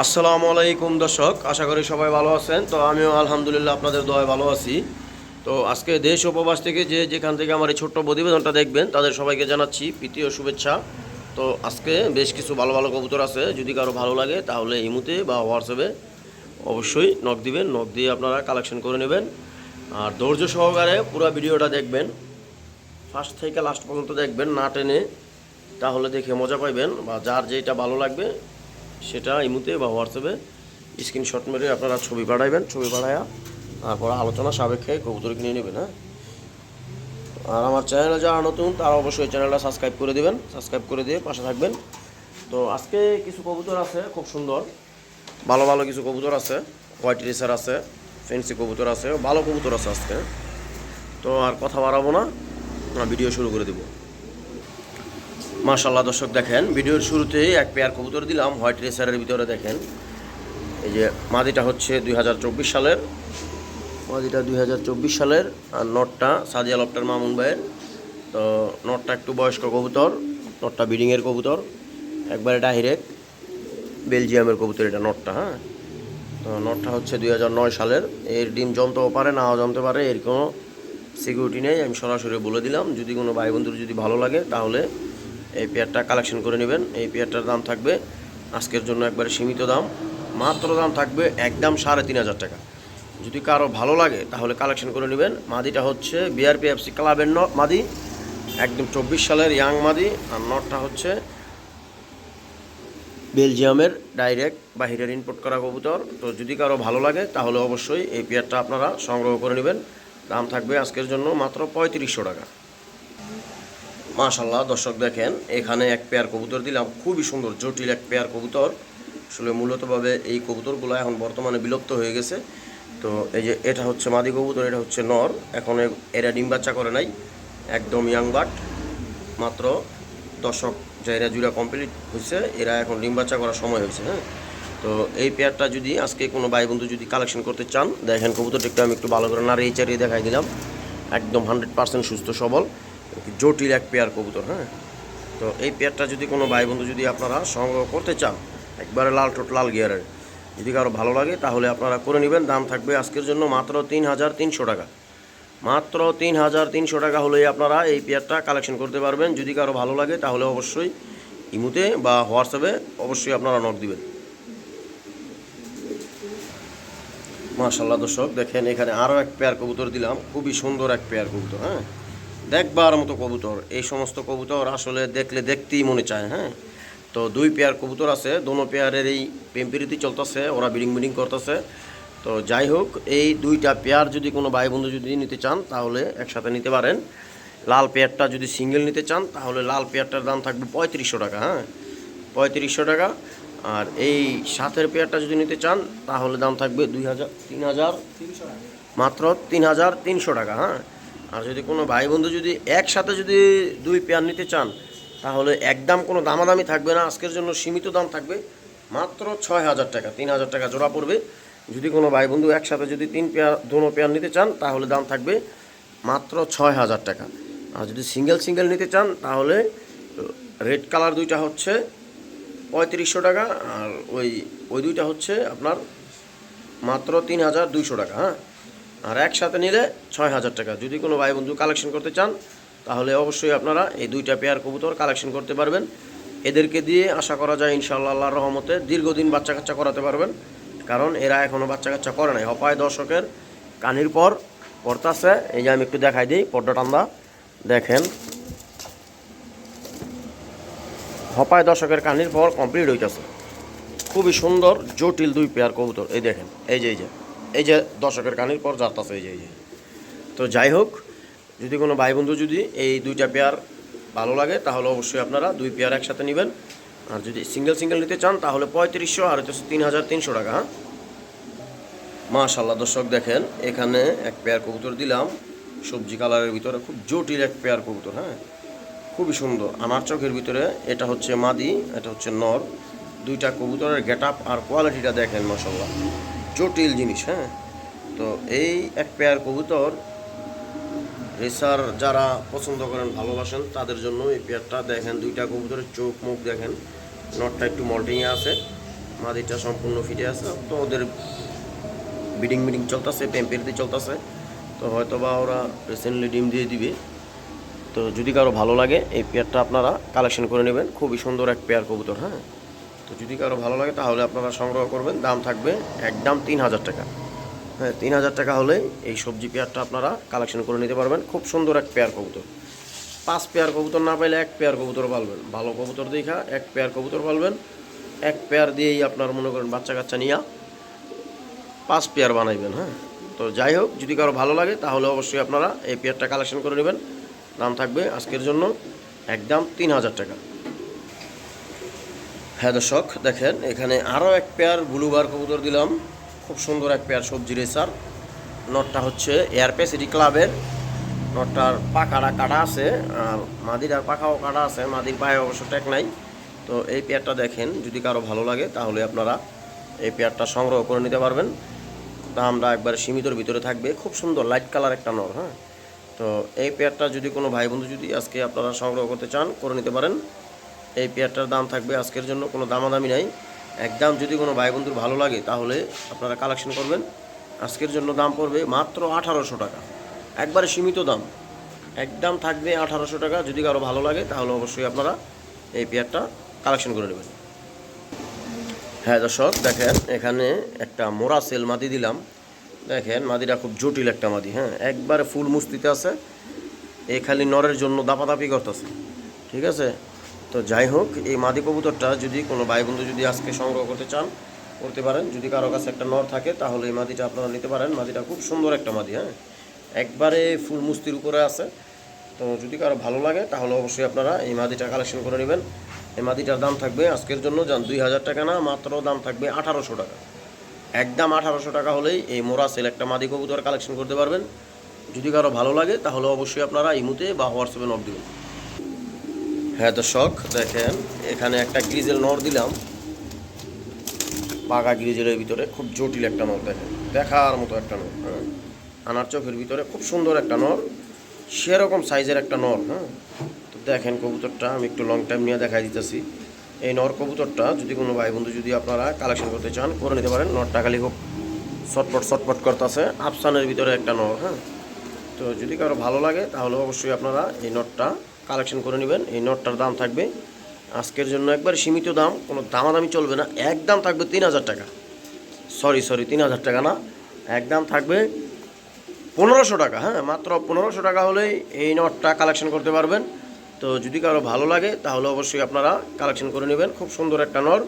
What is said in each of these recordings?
আসসালামু আলাইকুম দর্শক, আশা করি সবাই ভালো আছেন। তো আমিও আলহামদুলিল্লাহ আপনাদের দোয়ায় ভালো আছি। তো আজকে দেশ ও প্রবাস থেকে যেখান থেকে আমার এই ছোট্ট প্রতিবেদনটা দেখবেন তাদের সবাইকে জানাচ্ছি প্রীতি ও শুভেচ্ছা। তো আজকে বেশ কিছু ভালো ভালো কবুতর আছে, যদি কারো ভালো লাগে তাহলে ইমুতে বা হোয়াটসঅ্যাপে অবশ্যই নক দিবেন, নক দিয়ে আপনারা কালেকশন করে নেবেন। আর ধৈর্য সহকারে পুরো ভিডিওটা দেখবেন, ফার্স্ট থেকে লাস্ট পর্যন্ত দেখবেন, না টেনে, তাহলে দেখে মজা পাইবেন। বা যার যেটা ভালো লাগবে সেটা ইমুতে বা হোয়াটসঅ্যাপে স্ক্রিনশট মেরে আপনারা ছবি পাঠাইবেন, ছবি পাঠাইয়া তারপর আলোচনা সাপেক্ষে কবুতর কিনে নেবেন। হ্যাঁ, আর আমার চ্যানেলে যারা নতুন তারা অবশ্যই চ্যানেলটা সাবস্ক্রাইব করে দেবেন, সাবস্ক্রাইব করে দিয়ে পাশে থাকবেন। তো আজকে কিছু কবুতর আছে খুব সুন্দর, ভালো ভালো কিছু কবুতর আছে, হোয়াইট রেসার আছে, ফেন্সি কবুতর আছে, ভালো কবুতর আছে আজকে। তো আর কথা বাড়াবো না, ভিডিও শুরু করে দেবো। মাশাআল্লাহ দর্শক, দেখেন ভিডিওর শুরুতেই এক পেয়ার কবুতর দিলাম হোয়াইট রেসারের ভিতরে। দেখেন এই যে মাদিটা হচ্ছে 2024 সালের, মাদিটা 2024 সালের, আর নটটা সাদিয়া লফটার মামুন ভাইয়ের। তো নটটা একটু বয়স্ক কবুতর, নটটা ব্রিডিংয়ের কবুতর, একবারে ডাইরেক্ট বেলজিয়ামের কবুতর এটা নটটা। হ্যাঁ, তো নটটা হচ্ছে 2009 সালের। এর ডিম জমতেও পারে, নাও জমতে পারে, এর কোনো সিকিউরিটি নেই। আমি সরাসরি বলে দিলাম, যদি কোনো ভাই বন্ধুর যদি ভালো লাগে তাহলে এই পেয়ারটা কালেকশন করে নেবেন। এই পেয়ারটার দাম থাকবে আজকের জন্য একবারে সীমিত দাম, মাত্র দাম থাকবে একদম 3,500 টাকা। যদি কারো ভালো লাগে তাহলে কালেকশন করে নেবেন। মাদিটা হচ্ছে বিআরপিএফসি ক্লাবের মাদি, একদম 24 সালের ইয়াং মাদি। আর নটটা হচ্ছে বেলজিয়ামের ডাইরেক্ট বাহিরের ইনপোর্ট করা কবুতর। তো যদি কারো ভালো লাগে তাহলে অবশ্যই এই পেয়ারটা আপনারা সংগ্রহ করে নেবেন। দাম থাকবে আজকের জন্য মাত্র 3500 টাকা। মাশাআল্লাহ দর্শক, দেখেন এখানে এক পেয়ার কবুতর দিলাম, খুবই সুন্দর জটিল এক পেয়ার কবুতর। আসলে মূলতভাবে এই কবুতরগুলো এখন বর্তমানে বিলুপ্ত হয়ে গেছে। তো এই যে এটা হচ্ছে মাদি কবুতর, এটা হচ্ছে নর। এখন এরা ডিম বাচ্চা করে নাই, একদম ইয়াং বাট, মাত্র দর্শক যে এরা জুড়া কমপ্লিট হয়েছে, এরা এখন ডিম বাচ্চা করার সময় হয়েছে। হ্যাঁ, তো এই পেয়ারটা যদি আজকে কোনো ভাই বন্ধু যদি কালেকশন করতে চান, দেখেন কবুতরটা একটু আমি একটু ভালো করে নাড়িয়ে চাড়িয়ে দেখাই দিলাম। একদম 100% সুস্থ সবল জটিল এক পেয়ার কবুতর। হ্যাঁ, তো এই পেয়ারটা যদি কোনো ভাই বন্ধু যদি আপনারা সংগ্রহ করতে চান, একবারে লাল ঠোঁট লাল গিয়ারের, যদি কারো ভালো লাগে তাহলে আপনারা করে নেবেন। দাম থাকবে আজকের জন্য মাত্র 3,300 টাকা। মাত্র 3,300 টাকা হলেই আপনারা এই পেয়ারটা কালেকশন করতে পারবেন। যদি কারো ভালো লাগে তাহলে অবশ্যই ইমুতে বা হোয়াটসঅ্যাপে অবশ্যই আপনারা নক দিবেন। মাশাআল্লাহ দর্শক, দেখেন এখানে আরও এক পেয়ার কবুতর দিলাম, খুবই সুন্দর এক পেয়ার কবুতর। হ্যাঁ, দেখবার মতো কবুতর। এই সমস্ত কবুতর আসলে দেখলে দেখতেই মনে চায়। হ্যাঁ, তো দুই পেয়ার কবুতর আছে, দোনো পেয়ারের এই প্রেমপ্রীতি চলতেছে, ওরা বিডিং করতেছে। তো যাই হোক, এই দুইটা পেয়ার যদি কোনো ভাই বন্ধু যদি নিতে চান তাহলে একসাথে নিতে পারেন। লাল পেয়ারটা যদি সিঙ্গেল নিতে চান তাহলে লাল পেয়ারটার দাম থাকবে 3500 টাকা। হ্যাঁ, 3500 টাকা। আর এই সাথের পেয়ারটা যদি নিতে চান তাহলে দাম থাকবে 3,000, মাত্র 3,300 টাকা। হ্যাঁ, আর যদি কোনো ভাই বন্ধু যদি একসাথে যদি দুই পেয়ার নিতে চান তাহলে একদম কোনো দামাদামি থাকবে না, আজকের জন্য সীমিত দাম থাকবে মাত্র 6,000 টাকা। 3,000 টাকা জোড়া পড়বে। যদি কোনো ভাই বন্ধু একসাথে যদি তিন পেয়ার দোনো পেয়ার নিতে চান তাহলে দাম থাকবে মাত্র 6,000 টাকা। আর যদি সিঙ্গেল সিঙ্গেল নিতে চান তাহলে রেড কালার দুইটা হচ্ছে 3500 টাকা, আর ওই ওই দুইটা হচ্ছে আপনার মাত্র 3,200 টাকা। হ্যাঁ, আর একসাথে নিলে 6,000 টাকা। যদি কোনো ভাই বন্ধু কালেকশন করতে চান তাহলে অবশ্যই আপনারা এই দুইটা পেয়ার কবুতর কালেকশন করতে পারবেন। এদেরকে দিয়ে আশা করা যায় ইনশাআল্লাহ আল্লাহর রহমতে দীর্ঘদিন বাচ্চা কাচ্চা করাতে পারবেন, কারণ এরা এখনও বাচ্চা কাচ্চা করে নাই। হপায় দর্শকের কানির পর পড়তাছে। এই যে আমি একটু দেখাই দিই পর্দা টান্দা, দেখেন হপায় দর্শকের কানির পর কমপ্লিট হইতেছে। খুবই সুন্দর জটিল দুই পেয়ার কবুতর। এই দেখেন, এই যে দর্শকের কানির পর যাত্রাছে, এই যে। তো যাই হোক, যদি কোনো ভাই বন্ধু যদি এই দুইটা পেয়ার ভালো লাগে তাহলে অবশ্যই আপনারা দুই পেয়ার একসাথে নেবেন। আর যদি সিঙ্গেল সিঙ্গেল নিতে চান তাহলে 3500, আর হচ্ছে 3,300 টাকা। হ্যাঁ, মাশাআল্লাহ দর্শক, দেখেন এখানে এক পেয়ার কবুতর দিলাম সবজি কালারের ভিতরে, খুব জটিল এক পেয়ার কবুতর। হ্যাঁ, খুবই সুন্দর আনার চোখের ভিতরে। এটা হচ্ছে মাদি, এটা হচ্ছে নর। দুইটা কবুতরের গেট আপ আর কোয়ালিটিটা দেখেন, মাশাআল্লাহ জটিল জিনিস। হ্যাঁ, তো এই এক পেয়ার কবুতর রেসার যারা পছন্দ করেন ভালোবাসেন তাদের জন্য এই পেয়ারটা। দেখেন দুইটা কবুতরের চোখ মুখ দেখেন, নটটা একটু মল্টিংয়ে আছে, মাদিটা সম্পূর্ণ ফিটে আছে। তো ওদের ব্রিডিং চলতেছে, পেম্পেরিতে চলতেছে। তো হয়তো বা ওরা রিসেন্টলি ডিম দিয়ে দিবে। তো যদি কারো ভালো লাগে এই পেয়ারটা আপনারা কালেকশন করে নেবেন। খুবই সুন্দর এক পেয়ার কবুতর। হ্যাঁ, তো যদি কারো ভালো লাগে তাহলে আপনারা সংগ্রহ করবেন। দাম থাকবে একদম 3000 টাকা। হ্যাঁ, 3000 টাকা হলেই এই সবজি পেয়ারটা আপনারা কালেকশন করে নিতে পারবেন। খুব সুন্দর এক পেয়ার কবুতর। 5 পেয়ার কবুতর না পাইলে 1 পেয়ার কবুতর পালবেন। ভালো কবুতর দেখা 1 পেয়ার কবুতর পালবেন। 1 পেয়ার দিয়েই আপনার মনে করেন বাচ্চা কাচ্চা নিয়ে 5 পেয়ার বানাইবেন। হ্যাঁ, তো যাই হোক, যদি কারো ভালো লাগে তাহলে অবশ্যই আপনারা এই পেয়ারটা কালেকশন করে নেবেন। দাম থাকবে আজকের জন্য একদম 3000 টাকা। হ্যাঁ দর্শক, দেখেন এখানে আরও 1 পেয়ার ব্লুবার কবুতর দিলাম। খুব সুন্দর এক পেয়ার সবজি রেসার। নটটা হচ্ছে এয়ারপে সিটি ক্লাবের। নটটার পাখাটা কাটা আছে, আর মাদির আর পাখাও কাটা আছে। মাদির পায়ে অবশ্য ট্যাগ নাই। তো এই পেয়ারটা দেখেন, যদি কারো ভালো লাগে তাহলে আপনারা এই পেয়ারটা সংগ্রহ করে নিতে পারবেন। দামটা একবার সীমিতর ভিতরে থাকবে। খুব সুন্দর লাইট কালার একটা নর। হ্যাঁ, তো এই পেয়ারটা যদি কোনো ভাই বন্ধু যদি আজকে আপনারা সংগ্রহ করতে চান করে নিতে পারেন। এই পেয়ারটার দাম থাকবে আজকের জন্য কোনো দামাদামি নাই, একদম। যদি কোনো ভাই বন্ধুর ভালো লাগে তাহলে আপনারা কালেকশন করবেন। আজকের জন্য দাম পড়বে মাত্র 1800 টাকা। একবারে সীমিত দাম, একদম থাকবে 1800 টাকা। যদি কারো ভালো লাগে তাহলে অবশ্যই আপনারা এই পেয়ারটা কালেকশন করে নেবেন। হ্যাঁ দর্শক, দেখেন এখানে একটা মোরা সেল মাদি দিলাম। দেখেন মাদিটা খুব জটিল একটা মাদি। হ্যাঁ, একবারে ফুল মুস্তিতে আছে। এই খালি নরের জন্য দাপাদাপি করতেছে। ঠিক আছে, তো যাই হোক, এই মাদি কবুতরটা যদি কোনো ভাই বন্ধু যদি আজকে সংগ্রহ করতে চান করতে পারেন। যদি কারো কাছে একটা নর থাকে তাহলে এই মাদিটা আপনারা নিতে পারেন। মাদিটা খুব সুন্দর একটা মাদি। হ্যাঁ, একবারে ফুল মুস্তির উপরে আছে। তো যদি কারো ভালো লাগে তাহলে অবশ্যই আপনারা এই মাদিটা কালেকশন করে নেবেন। এই মাদিটার দাম থাকবে আজকের জন্য 2000 টাকা না, মাত্র দাম থাকবে 1800 টাকা। একদম 1800 টাকা হলেই এই মোরা সেল একটা মাদি কবুতর কালেকশন করতে পারবেন। যদি কারো ভালো লাগে তাহলে অবশ্যই আপনারা ইমুতে বা হোয়াটসঅ্যাপে নক দেবেন। হ্যাঁ দর্শক, দেখেন এখানে একটা গ্রিজেল নর দিলাম। পাকা গ্রিজেলের ভিতরে খুব জটিল একটা নর। দেখেন দেখার মতো একটা নর। হ্যাঁ, আনার চোখের ভিতরে খুব সুন্দর একটা নর, সেরকম সাইজের একটা নর। হ্যাঁ, তো দেখেন কবুতরটা আমি একটু লং টাইম নিয়ে দেখাই দিতেছি। এই নর কবুতরটা যদি কোনো ভাই বন্ধু যদি আপনারা কালেকশন করতে চান করে নিতে পারেন। নরটা খালি খুব ছটপট করতেছে, আফসানের ভিতরে একটা নর। হ্যাঁ, তো যদি কারো ভালো লাগে তাহলে অবশ্যই আপনারা এই নটটা কালেকশন করে নেবেন। এই নটটার দাম থাকবে আজকের জন্য একবার সীমিত দাম, কোনো দামাদামি চলবে না। একদম থাকবে 3000 টাকা। সরি 3000 টাকা না, একদম থাকবে 1500 টাকা। হ্যাঁ, মাত্র 1500 টাকা হলেই এই নটটা কালেকশন করতে পারবেন। তো যদি কারো ভালো লাগে তাহলে অবশ্যই আপনারা কালেকশন করে নেবেন। খুব সুন্দর একটা নর,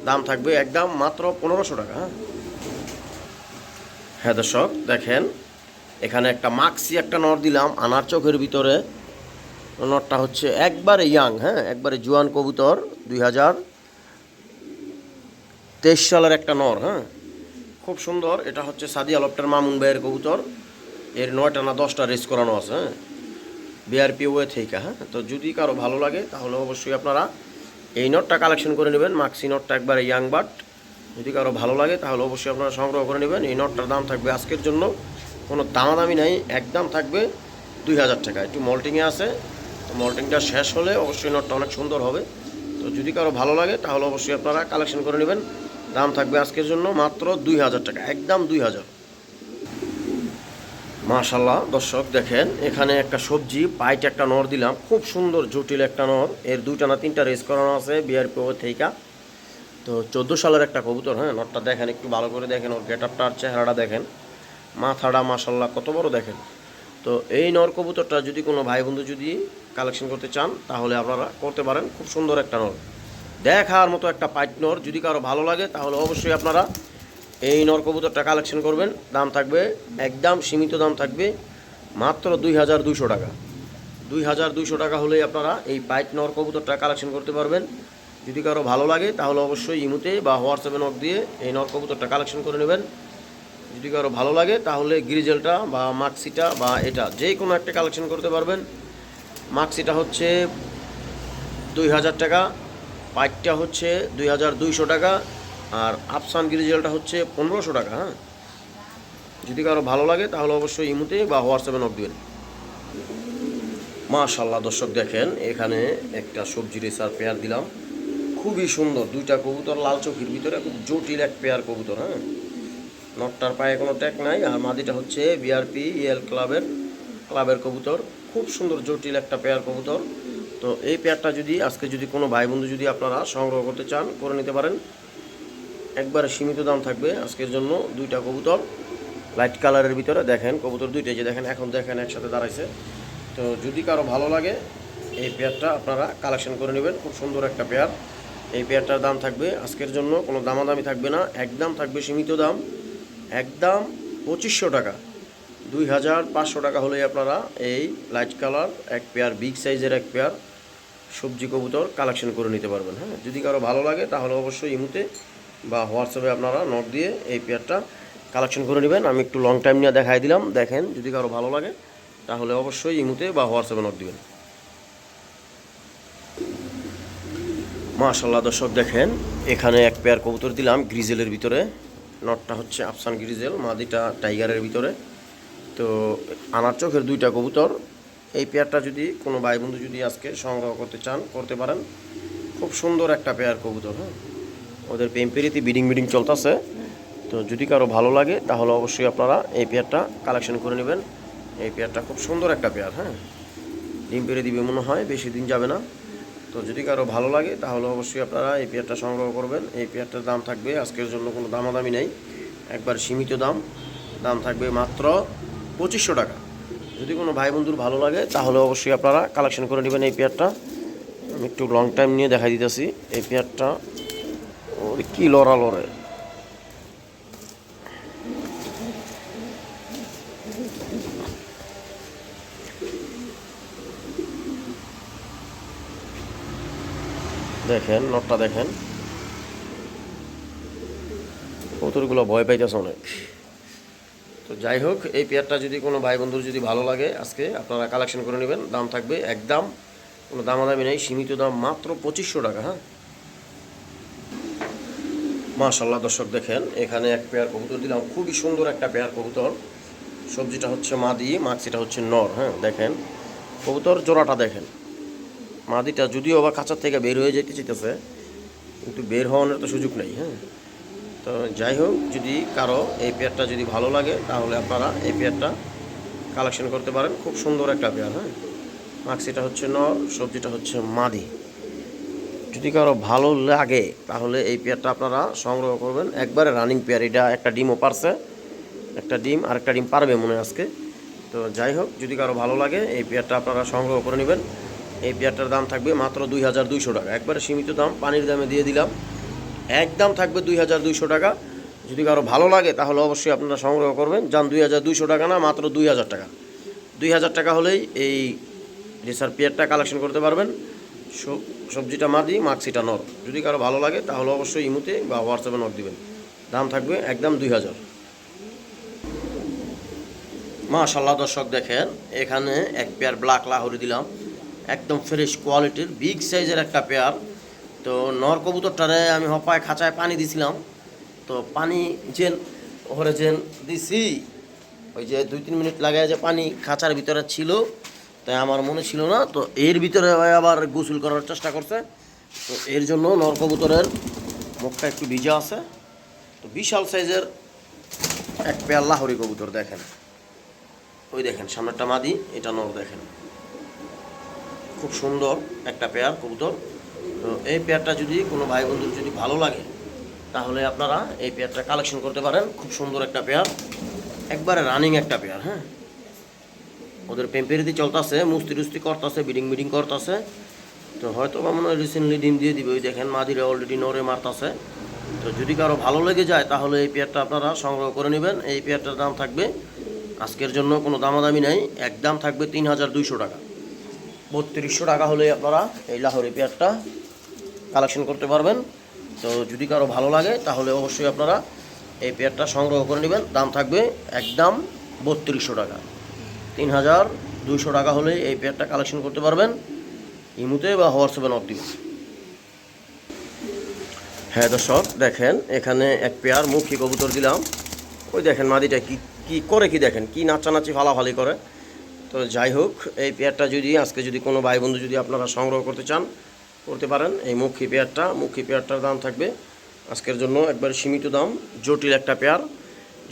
দাম থাকবে একদম মাত্র 1500 টাকা। হ্যাঁ দর্শক, দেখেন এখানে একটা মাক্সি একটা নর দিলাম আনার চোখের ভিতরে। নরটা হচ্ছে একবারে ইয়াং। হ্যাঁ, একবারে জুয়ান কবুতর। 2023 সালের একটা নর। হ্যাঁ, খুব সুন্দর। এটা হচ্ছে সাদিয়া লফটের মামুন ভাইয়ের কবুতর। এর 9টা না 10টা রেস করানো আছে। হ্যাঁ, বিআরপি ওয়ে থেকে। হ্যাঁ, তো যদি কারো ভালো লাগে তাহলে অবশ্যই আপনারা এই নটটা কালেকশন করে নেবেন। মাক্সি নটটা একবারে ইয়াং বাট। যদি কারো ভালো লাগে তাহলে অবশ্যই আপনারা সংগ্রহ করে নেবেন। এই নটটার দাম থাকবে আজকের জন্য কোনো দামাদামি নাই, একদম থাকবে 2000 টাকা। একটু মল্টিংয়ে আছে, তো মল্টিংটা শেষ হলে অবশ্যই নটটা অনেক সুন্দর হবে। তো যদি কারো ভালো লাগে তাহলে অবশ্যই আপনারা কালেকশন করে নেবেন। দাম থাকবে আজকের জন্য মাত্র 2000 টাকা, একদম 2000। মাশাল্লাহ দর্শক, দেখেন এখানে একটা সবজি পাইট একটা নর দিলাম। খুব সুন্দর জটিল একটা নর। এর 2টা না 3টা রেস করানো আছে বিআরপি থেকে। তো 14 সালের একটা কবুতর। হ্যাঁ, নটটা দেখেন একটু ভালো করে দেখেন। ওর গেট আপটা আর চেহারাটা দেখেন, মাথাটা মাশাল্লাহ কত বড় দেখেন। তো এই নর কবুতরটা যদি কোনো ভাই বন্ধু যদি কালেকশন করতে চান তাহলে আপনারা করতে পারেন। খুব সুন্দর একটা নর, দেখার মতো একটা পাইট নর। যদি কারো ভালো লাগে তাহলে অবশ্যই আপনারা এই নর কবুতরটা কালেকশন করবেন। দাম থাকবে একদম সীমিত দাম থাকবে মাত্র 2200 টাকা। 2200 টাকা হলেই আপনারা এই পাইট নর কবুতরটা কালেকশন করতে পারবেন। যদি কারো ভালো লাগে তাহলে অবশ্যই ইমুতে বা হোয়াটসঅ্যাপে নক দিয়ে এই নর কবুতরটা কালেকশন করে নেবেন। যদি কারো ভালো লাগে তাহলে গ্রিজেলটা বা মাক্সিটা বা এটা যে কোনো একটা কালেকশন করতে পারবেন। মাক্সিটা হচ্ছে 2000 টাকা, পাইটটা হচ্ছে 2200 টাকা, আর আফসান গ্রিজেলটা হচ্ছে 1500 টাকা। হ্যাঁ, যদি কারো ভালো লাগে তাহলে অবশ্যই ইমুতে বা হোয়াটসঅ্যাপে নক দেবেন। মাশাল্লাহ দর্শক, দেখেন এখানে একটা সবজি রেসার পেয়ার দিলাম। খুবই সুন্দর দুইটা কবুতর, লাল চোখের ভিতরে খুব জটিল এক পেয়ার কবুতর। হ্যাঁ, নটটার পায়ে কোনো ট্যাগ নাই, আর মাদিটা হচ্ছে বিআরপি ইএল ক্লাবের কবুতর। খুব সুন্দর জটিল একটা পেয়ার কবুতর। তো এই পেয়ারটা যদি আজকে যদি কোনো ভাই বন্ধু যদি আপনারা সংগ্রহ করতে চান, করে নিতে পারেন। একবারে সীমিত দাম থাকবে আজকের জন্য। দুইটা কবুতর লাইট কালারের ভিতরে, দেখেন কবুতর দুইটাই যে দেখেন, এখন দেখেন একসাথে দাঁড়াইছে। তো যদি কারো ভালো লাগে এই পেয়ারটা আপনারা কালেকশন করে নেবেন। খুব সুন্দর একটা পেয়ার। এই পেয়ারটার দাম থাকবে আজকের জন্য কোনো দামাদামি থাকবে না, একদম থাকবে সীমিত দাম, একদম 2500 টাকা। 2500 টাকা হলেই আপনারা এই লাইট কালার এক পেয়ার, বিগ সাইজের এক পেয়ার সবজি কবুতর কালেকশন করে নিতে পারবেন। হ্যাঁ, যদি কারো ভালো লাগে তাহলে অবশ্যই ইমুতে বা হোয়াটসঅ্যাপে আপনারা নক দিয়ে এই পেয়ারটা কালেকশন করে নেবেন। আমি একটু লং টাইম নিয়ে দেখাই দিলাম, দেখেন যদি কারো ভালো লাগে তাহলে অবশ্যই ইমুতে বা হোয়াটসঅ্যাপে নক দিবেন। মাশাআল্লাহ দর্শক দেখেন, এখানে এক পেয়ার কবুতর দিলাম গ্রিজেলের ভিতরে। নটটা হচ্ছে আফসান গ্রিজেল, মাদিটা টাইগারের ভিতরে। তো আনার চোখের দুইটা কবুতর। এই পেয়ারটা যদি কোনো ভাই বন্ধু যদি আজকে সংগ্রহ করতে চান, করতে পারেন। খুব সুন্দর একটা পেয়ার কবুতর। হ্যাঁ, ওদের পেম্পেরিতে বিডিং চলতেছে। তো যদি কারো ভালো লাগে তাহলে অবশ্যই আপনারা এই পেয়ারটা কালেকশন করে নেবেন। এই পেয়ারটা খুব সুন্দর একটা পেয়ার। হ্যাঁ, ডিম পেড়ে দিবে মনে হয়, বেশি দিন যাবে না। তো যদি কারো ভালো লাগে তাহলে অবশ্যই আপনারা এই পেয়ারটা সংগ্রহ করবেন। এই পেয়ারটার দাম থাকবে আজকের জন্য কোনো দামাদামি নেই, একবার সীমিত দাম। দাম থাকবে মাত্র 2500 টাকা। যদি কোনো ভাই বন্ধুর ভালো লাগে তাহলে অবশ্যই আপনারা কালেকশন করে নেবেন এই পেয়ারটা। আমি একটু লং টাইম নিয়ে দেখাই দিতেছি এই পেয়ারটা। ওর কি লড়া লড়ে, দেখেন নটটা দেখেন, কবুতরগুলো ভয় পাইতেছে অনেক। তো যাই হোক, এই পেয়ারটা যদি কোনো ভাই বন্ধুর যদি ভালো লাগে আজকে আপনারা কালেকশন করে নেবেন। দাম থাকবে একদম কোনো দামাদামি নেই, সীমিত দাম মাত্র 2500 টাকা। হ্যাঁ, মাশাআল্লাহ দর্শক দেখেন, এখানে এক পেয়ার কবুতর দিলাম, খুবই সুন্দর একটা পেয়ার কবুতর। সবজিটা হচ্ছে মাদি, মাক্সিটা হচ্ছে নর। হ্যাঁ, দেখেন কবুতর জোড়াটা দেখেন। মাদিটা যদিও বা কাঁচার থেকে বের হয়ে যেতে চাইতেছে, কিন্তু বের হওয়ানোর তো সুযোগ নেই। হ্যাঁ, তো যাই হোক, যদি কারো এই পেয়ারটা যদি ভালো লাগে তাহলে আপনারা এই পেয়ারটা কালেকশন করতে পারেন। খুব সুন্দর একটা পেয়ার। হ্যাঁ, মাক্সিটা হচ্ছে নর, সবজিটা হচ্ছে মাদি। যদি কারো ভালো লাগে তাহলে এই পেয়ারটা আপনারা সংগ্রহ করবেন। একবারে রানিং পেয়ার, এটা একটা ডিমও পারছে, একটা ডিম আর একটা ডিম পারবে মনে হয় আজকে। তো যাই হোক, যদি কারো ভালো লাগে এই পেয়ারটা আপনারা সংগ্রহ করে নেবেন। এই পেয়ারটার দাম থাকবে মাত্র 2200 টাকা, একবারে সীমিত দাম, পানির দামে দিয়ে দিলাম। একদম থাকবে 2200 টাকা। যদি কারো ভালো লাগে তাহলে অবশ্যই আপনারা সংগ্রহ করবেন। যান 2200 টাকা না, মাত্র 2000 টাকা। 2000 টাকা হলেই এই রেসার পেয়ারটা কালেকশন করতে পারবেন। সবজিটা মাদি, মাক্সিটা নর। যদি কারো ভালো লাগে তাহলে অবশ্যই ইমুতে বা হোয়াটসঅ্যাপে নক দিবেন। দাম থাকবে একদম 2000। মাশাআল্লাহ দর্শক দেখেন, এখানে এক পেয়ার ব্ল্যাক লাহোরি দিলাম, একদম ফ্রেশ কোয়ালিটির বিগ সাইজের একটা পেয়ার। তো নর কবুতরটারে আমি হপায় খাঁচায় পানি দিছিলাম। তো পানি যেন ওরে যেন দিছি, ওই যে 2-3 মিনিট লাগায় যে পানি খাঁচার ভিতরে ছিল, তাই আমার মনে ছিল না। তো এর ভিতরে আবার গোসল করার চেষ্টা করছে। তো এর জন্য নর কবুতরের মুখটা একটু ভিজা আছে। তো বিশাল সাইজের এক পেয়ার লাহোরি কবুতর দেখেন, ওই দেখেন সামনেরটা মাদি, এটা নর। দেখেন খুব সুন্দর একটা পেয়ার কবুতর। তো এই পেয়ারটা যদি কোনো ভাই বন্ধুর যদি ভালো লাগে তাহলে আপনারা এই পেয়ারটা কালেকশন করতে পারেন। খুব সুন্দর একটা পেয়ার, একবারে রানিং একটা পেয়ার। হ্যাঁ, ওদের পেম্পেরিতে চলতেছে, মুস্তি করতেছে, বিডিং করতেছে। তো হয়তো বা মনে হয় রিসেন্টলি ডিম দিয়ে দিবে। ওই দেখেন মাদিরা অলরেডি নরে মারতেছে। তো যদি কারো ভালো লেগে যায় তাহলে এই পেয়ারটা আপনারা সংগ্রহ করে নেবেন। এই পেয়ারটার দাম থাকবে আজকের জন্য কোনো দামাদামি নেই, একদম থাকবে 3200 টাকা। 3200 টাকা হলে আপনারা এই লাহোরি পেয়ারটা কালেকশন করতে পারবেন। তো যদি কারো ভালো লাগে তাহলে অবশ্যই আপনারা এই পেয়ারটা সংগ্রহ করে নেবেন। দাম থাকবে একদম 3200 টাকা। 3200 টাকা হলে এই পেয়ারটা কালেকশন করতে পারবেন। ইমুতে বা হোয়াটসঅ্যাপে নক দিবেন। হ্যাঁ দর্শক দেখেন, এখানে এক পেয়ার মুখী কবুতর দিলাম। ওই দেখেন মাদিটা কি করে, কি দেখেন কি নাচানাচি ফালাফালি করে। তো যাই হোক, এই পেয়ারটা যদি আজকে যদি কোনো ভাই বন্ধু যদি আপনারা সংগ্রহ করতে চান করতে পারেন। এই মুখী পেয়ারটার দাম থাকবে আজকের জন্য একবার সীমিত দাম, জটিল একটা পেয়ার।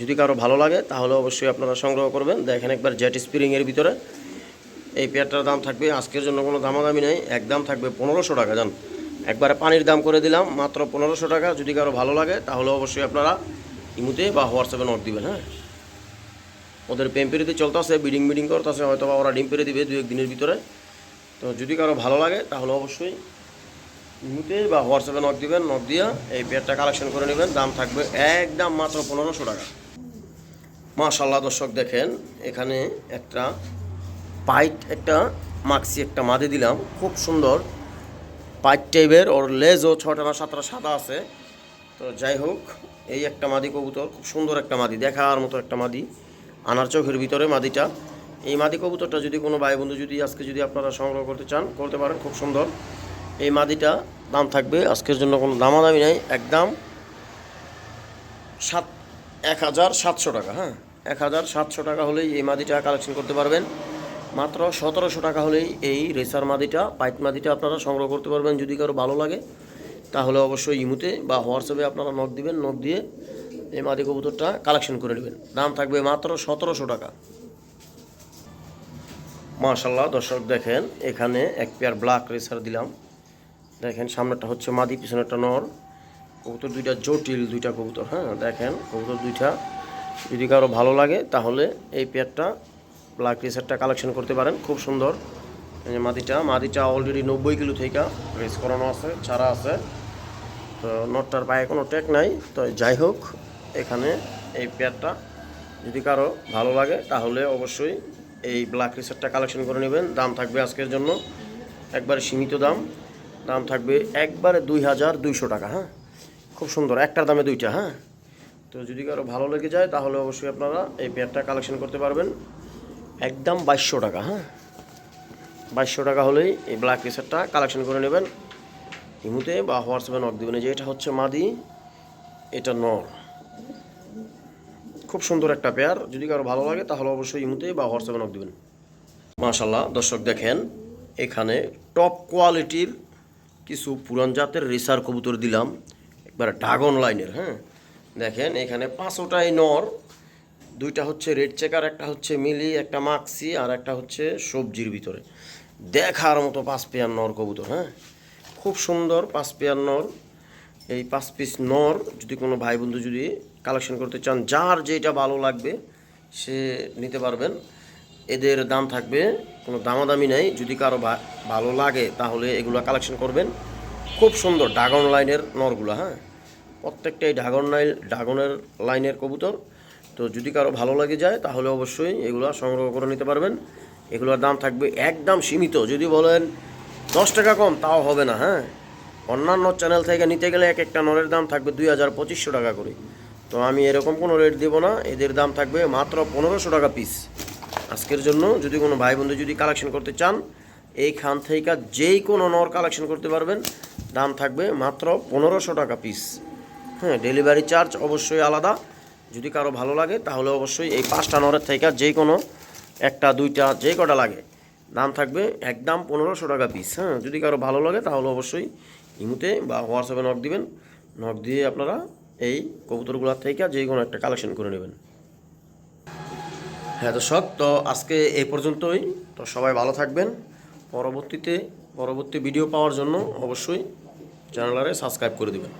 যদি কারো ভালো লাগে তাহলে অবশ্যই আপনারা সংগ্রহ করবেন। দেখেন একবার জেট স্প্রিংয়ের ভিতরে এই পেয়ারটার দাম থাকবে আজকের জন্য কোনো দামাদামি নেই, একদম থাকবে 1500 টাকা। জান একবারে পানির দাম করে দিলাম মাত্র 1500 টাকা। যদি কারো ভালো লাগে তাহলে অবশ্যই আপনারা ইমুতে বা হোয়াটসঅ্যাপে নোট দিবেন। হ্যাঁ, ওদের পেম্পেরিতে চলতেছে, বিডিং করতেছে, হয়তো বা ওরা ডিম পেরে দিবে 2-1 দিনের ভিতরে। তো যদি কারো ভালো লাগে তাহলে অবশ্যই ইমুতে বা হোয়াটসঅ্যাপে নক দিবেন, নক দিয়া এই পেয়ারটা কালেকশন করে নেবেন। দাম থাকবে একদম মাত্র 1500 টাকা। মাশাআল্লাহ দর্শক দেখেন এখানে একটা একটা মাক্সি একটা মাদি দিলাম, খুব সুন্দর পাইট টাইপের। ওর লেজও 6টা না 7টা সাদা আছে। তো যাই হোক, এই একটা মাদি কবুতর, খুব সুন্দর একটা মাদি, দেখার মতো একটা মাদি, আনার চোখের ভিতরে মাদিটা। এই মাদি কবুতরটা যদি কোনো ভাই বন্ধু যদি আজকে যদি আপনারা সংগ্রহ করতে চান করতে পারেন, খুব সুন্দর এই মাদিটা। দাম থাকবে আজকের জন্য কোনো দামাদামি নেই, একদম 1700 টাকা। হ্যাঁ, 1700 টাকা হলেই এই মাদিটা কালেকশন করতে পারবেন। মাত্র 1700 টাকা হলেই এই রেসার মাদিটা, পাইট মাদিটা আপনারা সংগ্রহ করতে পারবেন। যদি কারো ভালো লাগে তাহলে অবশ্যই ইমুতে বা হোয়াটসঅ্যাপে আপনারা নক দিবেন, নক দিয়ে এই মাদি কবুতরটা কালেকশন করে নেবেন। দাম থাকবে মাত্র 1700 টাকা। মাশাআল্লাহ দর্শক দেখেন এখানে এক পেয়ার ব্ল্যাক রেসার দিলাম। দেখেন সামনেরটা হচ্ছে মাদি, পিছনেরটা নর। কবুতর দুইটা জটিল, দুইটা কবুতর। হ্যাঁ, দেখেন কবুতর দুইটা। যদি কারো ভালো লাগে তাহলে এই পেয়ারটা ব্ল্যাক রেসারটা কালেকশন করতে পারেন, খুব সুন্দর। এই মাদিটা অলরেডি 90 কিলো থেকে রেস করানো আছে, ছাড়া আছে। তো নটটার পায়ে কোনো টেক নাই। তো যাই হোক, এখানে এই পেয়ারটা যদি কারো ভালো লাগে তাহলে অবশ্যই এই ব্ল্যাক রেসারটা কালেকশন করে নেবেন। দাম থাকবে আজকের জন্য একবারে সীমিত দাম, দাম থাকবে একবারে 2200 টাকা। হ্যাঁ, খুব সুন্দর, একটার দামে দুইটা। হ্যাঁ, তো যদি কারো ভালো লেগে যায় তাহলে অবশ্যই আপনারা এই পেয়ারটা কালেকশন করতে পারবেন একদম 2200 টাকা। হ্যাঁ, 2200 টাকা হলেই এই ব্ল্যাক রেসারটা কালেকশন করে নেবেন। ইমুতে বা হোয়াটসঅ্যাপে নক দেবেন। যে এটা হচ্ছে মাদি, এটা নর, খুব সুন্দর একটা পেয়ার। যদি কারো ভালো লাগে তাহলে অবশ্যই ইমুতে বা হোয়াটসঅ্যাপে নক দেবেন। মাশাআল্লাহ দর্শক দেখেন এখানে টপ কোয়ালিটির কিছু পুরান জাতের রেসার কবুতর দিলাম, একবার ড্রাগন লাইনের। হ্যাঁ, দেখেন এখানে 5টাই নর, দুইটা হচ্ছে রেড চেকার, একটা হচ্ছে মিলি, একটা মাক্সি, আর একটা হচ্ছে সবজির ভিতরে। দেখার মতো 5 পেয়ার নর কবুতর। হ্যাঁ, খুব সুন্দর 5 পেয়ার নর। এই 5 পিস নর যদি কোনো ভাই বন্ধু যদি কালেকশন করতে চান, যার যেটা ভালো লাগবে সে নিতে পারবেন। এদের দাম থাকবে কোনো দামাদামি নেই। যদি কারো ভালো লাগে তাহলে এগুলো কালেকশন করবেন। খুব সুন্দর ড্রাগন লাইনের নরগুলো। হ্যাঁ, প্রত্যেকটাই ড্রাগনের লাইনের কবুতর। তো যদি কারো ভালো লাগে যায় তাহলে অবশ্যই এগুলো সংগ্রহ করে নিতে পারবেন। এগুলোর দাম থাকবে একদম সীমিত। যদি বলেন 10 টাকা কম তাও হবে না। হ্যাঁ, অন্যান্য চ্যানেল থেকে নিতে গেলে এক একটা নরের দাম থাকবে 2500 টাকা করে। তো আমি এরকম কোনো রেট দেব না, এদের দাম থাকবে মাত্র 1500 টাকা পিস আজকের জন্য। যদি কোনো ভাই বন্ধু যদি কালেকশন করতে চান এইখান থেকে যেই কোনো নর কালেকশন করতে পারবেন। দাম থাকবে মাত্র 1500 টাকা পিস। হ্যাঁ, ডেলিভারি চার্জ অবশ্যই আলাদা। যদি কারো ভালো লাগে তাহলে অবশ্যই এই 5টা নরের থেকে যেই কোনো একটা দুইটা যেই কটা লাগে দাম থাকবে একদম 1500 টাকা পিস। হ্যাঁ, যদি কারো ভালো লাগে তাহলে অবশ্যই ইমুতে বা হোয়াটসঅ্যাপে নক দিবেন, নক দিয়ে আপনারা এই কবুতরগুলোর থেকে যেই কোনো একটা কালেকশন করে নেবেন। হ্যাঁ দর্শক, তো আজকে এই পর্যন্তই। তো সবাই ভালো থাকবেন। পরবর্তী ভিডিও পাওয়ার জন্য অবশ্যই চ্যানেলটারে সাবস্ক্রাইব করে দেবেন।